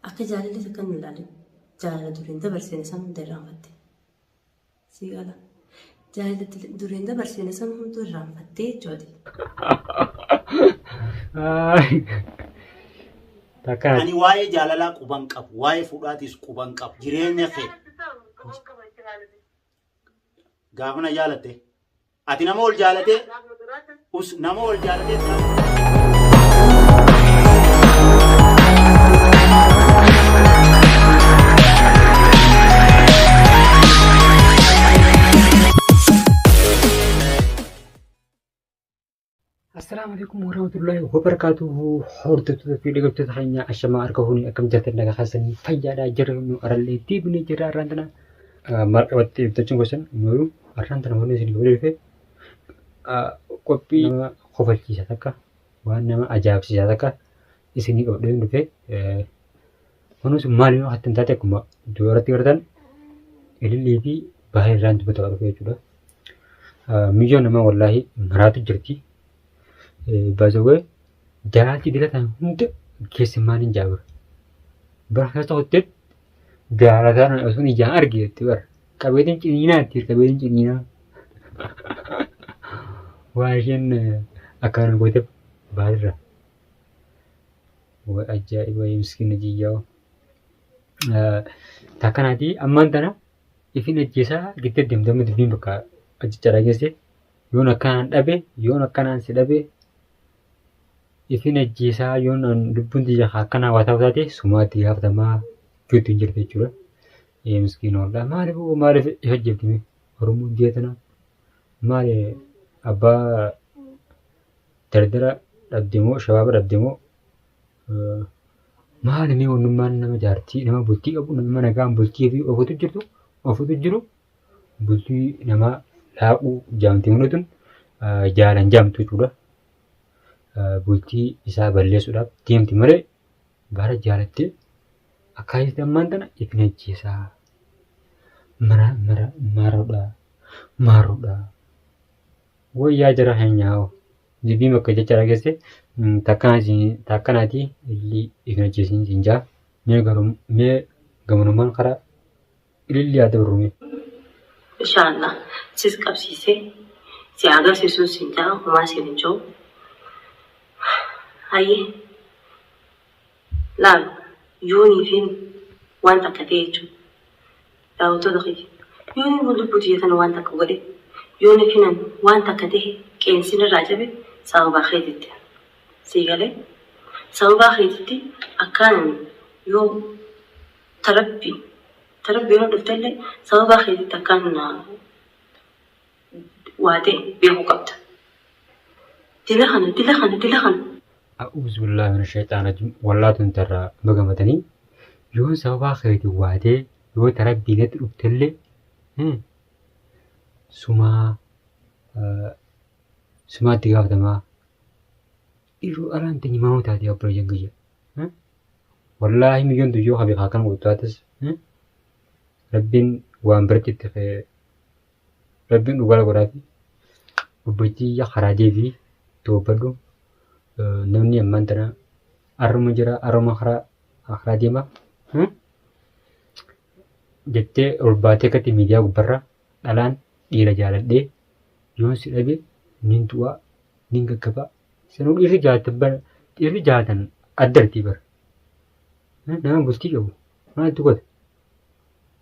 akka jaalalli takkan hin ilaalin jaalala duriin dabarsine san hunda irraanfatte. Si gala. Jaalala duriin dabarsine san hunda irraanfattee jechuudha. Ani waa'ee jaalalaa quban qabu, waa'ee fuudhaatis quban qabu. Jireenya kee gaafa na jaalatte ati nama ol jaalate nama ol jaalate السلام عليكم ورحمة الله وبركاته. حورتو في دقيقة تحيي أشما أركهوني أكم جت النجا حسني فيا جرم أرلي تبني جرا رندنا مركبت تجون قسم نورو رندنا هوني سني ولي في كوبي خوفل سياتك وأنا ما أجاب سياتك إسني قبلين في هونو سمالي حتى نتاتك ما جوارتي كردان اللي في بحر رند بتوارو في جودا ميجون ما والله مرات جرتي bazawe jalati dilatan hunda kesimmanin jabur barhasa hotet jalatan asuni jan argi tibar kabedin cinina tir kabedin cinina washin akan gote badra wa ajaib wa miskin jiyo takanati amantana ifin jesa gitte demdam dibin baka ajjara gese yona kan dabe yona kanan sidabe ifin ajjeesaa yoon lubbuun tiyya akkana hawwataa taate sumaatti gaafatamaa juttu hin jirtu jechuudha. Miskiin oolaa maaliif ifa jettime Oromoon jeetana maali abbaa dardara dhabdemoo shabaaba dhabdemoo maali mee onnummaan nama jaartii nama bultii qabu nama nagaan bultii fi ofutu jiru bultii nama laaquu jaamtii hundatuun jaalan jaamtu jechuudha. Bultii isaa balleessuudhaaf deemti malee bara jaalattee akkaayitti ammaan tana ifin ajjeesaa maaruudha wayyaa jira heenyaa'oo dibbii bakka jecha dhageesse takkanaati illee ifin ajjeesiin siinjaa mee gamanummaan karaa ilillee yaada birrume. Inshaallah sis qabsiisee si agarsiisuun siinjaa homaa siin hin jiru. Haye laal yoonii fi wanta akka ta'e jechuudha. Daawwattoota keenya yoonii wal lubbuu xiyyeetan wanta akka godhe yoonii fi wanta akka ta'e qeensi irraa jabe sababa keetitti. Siigalee sababa keetitti akkaan yoo tarabbii yoo dhuftellee sababa keetitti akkaan waa ta'e beekuu qabda. Dila kana. أعوذ بالله من الشيطان الرجيم والله تنترى بقمتني يون سوا خيرتي وادي يو ترى بيجت أبتلي سما تجاوب دما إيرو أران تني ما هو تادي أبرو جنجيا والله مليون تجوا خبي خاكن وتواتس ربين وامبرتي تخي ربين وقال قرافي وبيتي يا خراجي في توبدو namni ammaan tana arruma jira arruma karaa deema jettee ol baatee akkatti miidiyaa gubbarra dhalaan dhiira jaaladhee yoon si dhabe nin du'aa nin gaggabaa sanuu dhiirri jaalatan addartii bara nama bultii qabu maaltu godha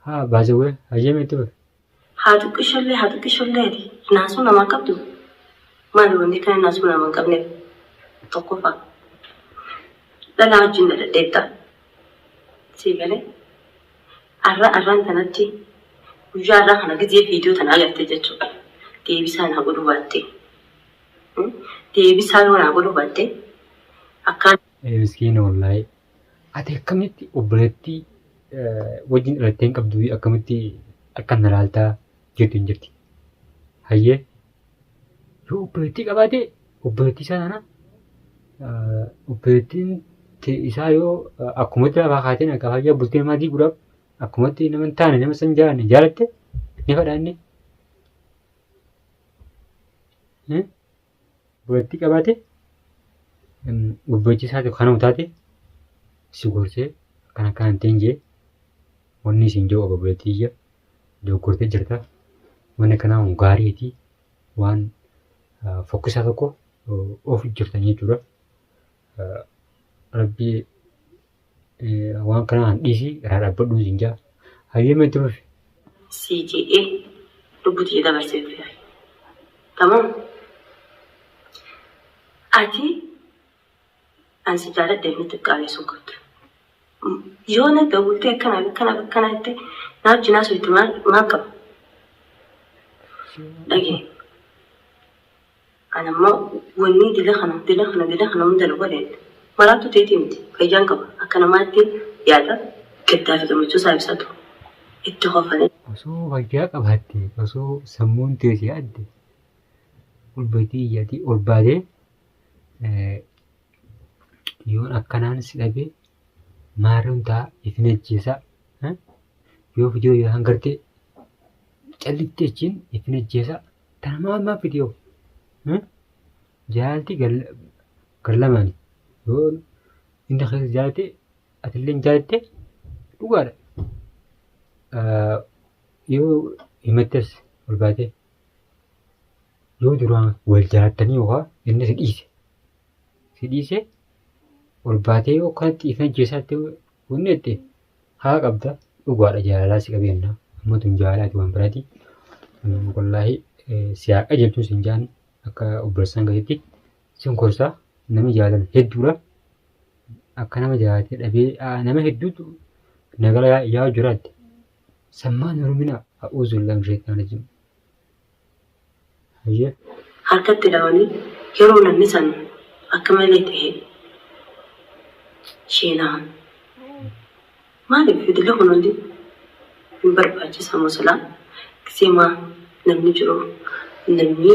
haa baasawwee hayyameetti bara. Haa xiqqisholleeti naasuu namaa qabdu maali wanti kan naasuu namaa hin qabneef. Tokkoffaa dhalaa wajjin dadhabdeetta. Siigalee arraan kanatti guyyaa irraa kana gizee viidiyoo tana agartee jechuudha. Deebisaa naa godhuu baattee akkaan. Miskiina wallaahi ati akkamitti obboleettii wajjin dhalattee hin qabdu akkamitti akka na laaltaa jirtu hin jirti. Hayyee yoo obboleettii qabaate obboleettii isaa sana obboleettiin isaa yoo akkumatti lafaa kaatee akka fayyaa bultii namaa diiguudhaaf akkumatti nama hin taane nama san jaalatte ni fadhaanne. Obboleettii qabaate obboleettii isaati kana utaate si gorsee kan teenjee wanni isin jiru obboleettiyya dogoggortee jirta. Wanni kanaa gaariiti waan fokkisaa tokko of jirtan jechuudha. Rabbii waan kanaan dhiisii irraa dhaabbadhu isin jaa. Hayyee turuuf. CGA lubbutii dabarsee fi tamam. Ati ansi jaaladhee fi xiqqaalee sun qabdu. Yoo na dawwaltee akkana jettee na wajjinaa soitti maal qaba? Dhagee. Ana ammoo wanni dila kana hunda nu godheen maraattu teetii miti fayyaan qaba. Akka namaatti yaada gaddaa fi gammachuu isaa ibsatu itti hoofanii. Osoo fayyaa qabaatte osoo sammuun teessee yaadde ulbatii iyyaatii ol baatee yoon akkanaan si dhabee maariin ta'a ifin ajjeesaa yoo fidiyoo yoo hangartee callitti jechiin ifin ajjeesaa tana maal fidiyoo jaalti garlamaani yoo inni keessa jaalate atillee jaalatte dhugaadha. Yoo himattes ol baatee yoo duraan wal jaalatanii yookaan inni si dhiise ol baatee yoo kanatti ifin ajjeesaatti wanni jettee haa qabda dhugaadha jaalalaa si qabeenya amma tun jaalalaati waan biraati. Wallaahi siyaaqa jechuun sin jaan akka obboleessaan gaheetti sin korsaa nama jaalala hedduudha. Akka nama jaalatee dhabee nama hedduutu nagala yaa'u jiraatti. Sammaan Oromina a'uuzu billahi shaytaan rajim. Hayyee. Harkatti dhaawanii yeroo namni san akka malee ta'e sheenaan. Maaliif fidila kun hundi hin barbaachisa musulaa kiseemaa namni jiru namni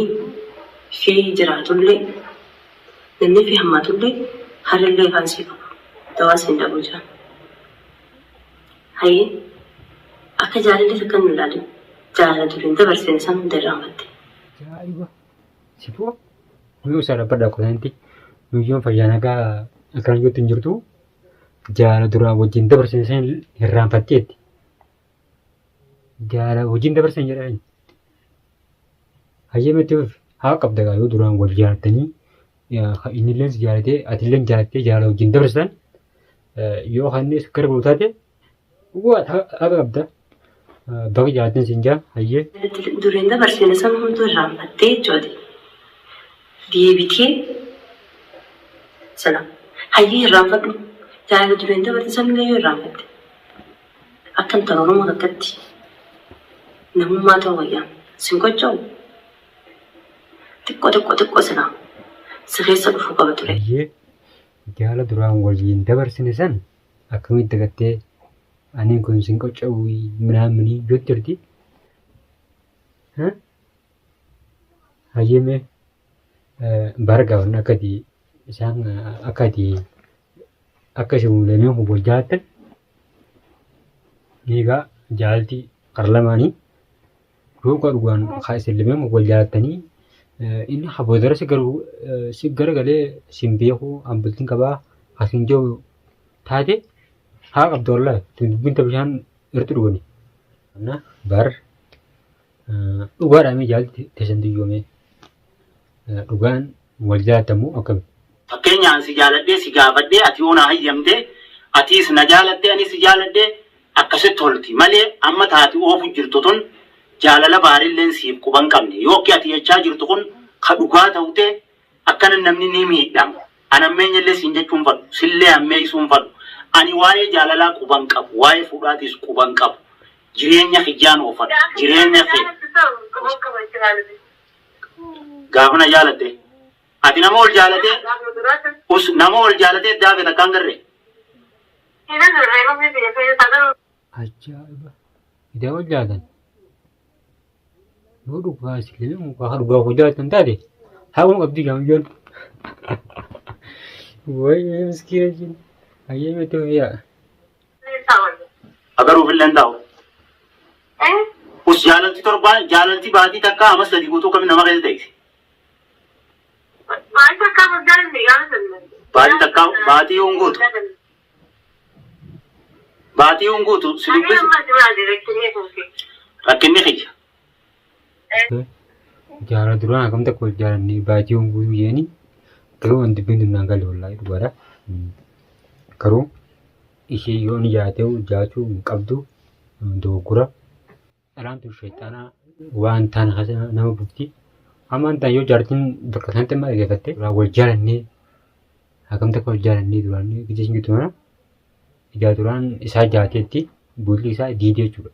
fi jiraatullee namni fi hammaatullee harallee faansii qabu dawaas hin dhabu jira. Hayyee akka jaalalli takkan nu ilaalin jaalala turiin dabarseen isaan hunda irraanfatte. Ajaa'iba! Situu nuyi isaa dhabbadhaa qotanti nuyyoon fayyaa nagaa akkaan iyyootti hin jirtu jaalala duraa wajjin dabarseen isaan irraanfatteetti. Jaalala wajjin dabarsan jedhani. Hayyee matti haa qabda gaa yoo duraan wal jaalatanii inni illee si jaalatee ati illee jaalattee jaalala wajjin dabarsan yoo hannes gara buluu taate haa qabda. Bakka jaalatanii sin jaa hayyee. Duriin dabarseen isaan hunduu irraanfattee jechuudha. Deebitee sana hayyee irraanfadhu jaalala duriin dabarsan illee yoo irraanfatte akkan ta'u Oromoo takkatti namummaa ta'uu wayyaa sin gochaa'u xiqqoo sana si keessa dhufuu qaba ture. Hayyee jaalala duraan waliin dabarsine san akkamitti dagattee ani kun sin gochaa'u minaaminii yoo jirti. Hayyee mee bargaawwan akkati isaan akkati akka isin lameen wal jaalatan egaa jaalalti qarlamaanii yoo dhugaan haa isin lameen wal jaalatanii inni haboodara si garagalee sin beeku ambultiin qabaa asin jiru taate haa qabdu wallaahi dubbinta bishaan irratti dhugani. Bar dhugaadhaan jaalti teessan diyyoomee dhugaan wal jaalatamu akkami. Fakkeenyaan si jaaladhee si gaafadhee ati yoo na hayyamtee atiis na jaalattee anis si jaaladhee akkasitti tolti malee amma taati oofu jirtu tun jaalala baarilleen siif quban qabne yookiin ati jechaa jirtu kun ka dhugaa ta'utee akkana namni ni miidhama. Anammeenyallee siin jechuun fadhu sillee ammee isuun fadhu ani waa'ee jaalalaa quban qabu waa'ee fuudhaatis quban qabu jireenya hijjaan oofadhu jireenya kee. Gaafa na jaalatte ati nama ol jaalatee nama ol jaalatee daabe takkaan garree. Ajaa'iba! Idaa wal jaalatan yoo dhugaa isin mukaa dhugaa wal jaalatan taate haa waan qabdii gaamiyyoon. Wayii miskiina jin hayyee miti wayyaa. Agaruuf illee taa'u. Us jaalalti torbaan jaalalti baatii takka amma sadii guutuu kami nama keessa ta'e. Baatii takka baatii yoo guutu. Baatii hunguutu si dubbisa. Rakkinni kiyya. Jaara duraan akkam tokko jaalannee baatii hunguutu jeeni garuu wanti bindu naan galle wallaahi dhugaadha. Garuu ishee yoo ni jaatee jaachuu hin qabdu dogoggora. Dhalaan tun sheexaanaa waan taan nama bufti. Ammaan ta'an yoo jaartiin bakka sanatti amma dhaggeeffatte wal jaalannee akkam tokko wal jaalannee duraan gijjiin gitu mana ijaa duraan isaa jaateetti bulli isaa diidee jechuudha.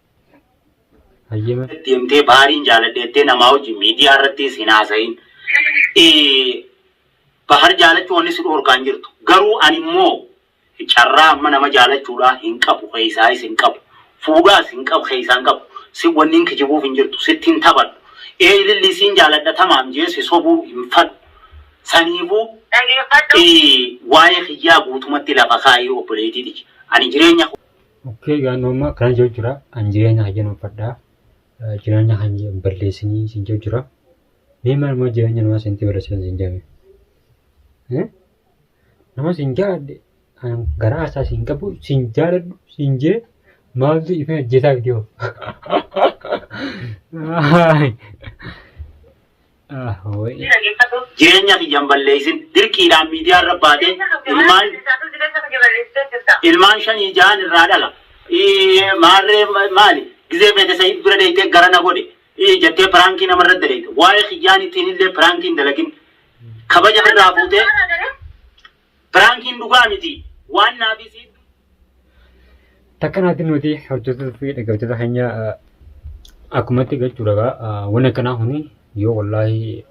Hayyama. Deemtee baariin jaaladheettee namaa wajjin miidiyaa irratti siin haasa'iin. Bahar jaalachuu wanni si dhorkaan jirtu. Garuu ani immoo carraa amma nama jaalachuudhaa hin qabu keessaayis hin qabu. Fuudhaas hin qabu keessaa hin qabu. Si wanni hin kijibuuf hin jirtu sitti hin taphadhu. Ililli siin jaaladha tamaam jee si sobuu hin fadhu. Saniifuu waa'ee xiyyaa guutumatti lafa kaayee obboleetiiti. Ani jireenya. Okkee gaannooma kana jiru jira. Ani jireenya hajjan uffadhaa. Jireenya hajjan balleessinii siin jiru jira. Mee maal jireenya namaa siinti balleessan siin jaame? Nama siin jaaladhe garaa isaa siin qabu siin jaaladhu siin jee maaltu ifa ajjeesaa gidiyoo? Jireenya kiyyan balleessin dirqiidhaan miidiyaa irra baatee ilmaan shanii jahan irraa dhala. Maarree maali? Gizee feete Sayid bira deeytee gara na godhe. Jettee piraankii namarra daleete. Waa'ee kiyyaan ittiin illee piraankii hin dalagin. Kabaja irraa fuutee piraankiin dhugaa miti. Waan naafis. Takkanaatiin nuti hojjettoota fi dhaggeeffattoota keenya akkumatti galchuudha. Wanni akkanaa kuni yoo wallaahi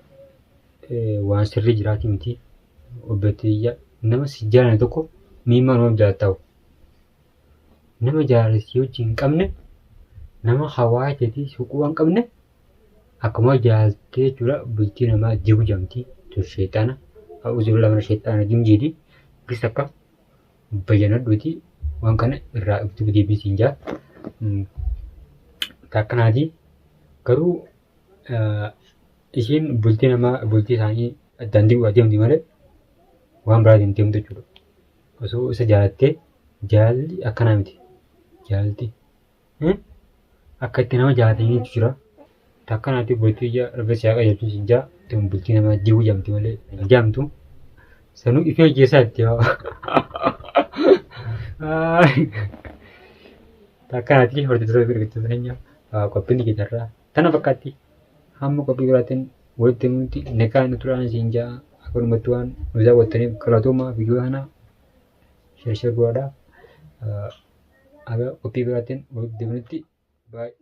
waan sirrii jiraati miti. Obboleettii nama si jaalane tokko miimmaa nama jaalattaa'u. Nama jaalasi yoo hin qabne nama hawaa jeetii suuquu waan qabne akkuma jaalatee jechuudha bultii namaa jibu jamtii tun sheexaana. Uzuru lamana sheexaana jimjiidhi. Gis akka bayyanadhuuti. Waan kana irraa ibsu deebisiin jaa. Takkanaati garuu isheen bultii namaa bultii isaanii daandii adeemti malee waan biraa hin deemtu jechuudha. Osoo isa jaalattee jaalalli akkanaa miti. Jaalalti akka itti nama jaalatanii jira. Takkanaati bultii ija rifeensa yaa qajeelchuun siin jaa bultii namaa jibu jamti malee jaamtu sanuu ifee ajjeesaa itti yaa. Takkanaati hordoftoota fi dhaggeeffattoota keenya qophiin gitarraa tana fakkaatti hamma qophii biraatiin walitti nuti nekaa inni turaan siin jaa akkanumatti waan nu daawwattaniif galatoomaa viidiyoo kana sheer godhaa. Aga qophii biraatiin walitti deebinutti baay'ee.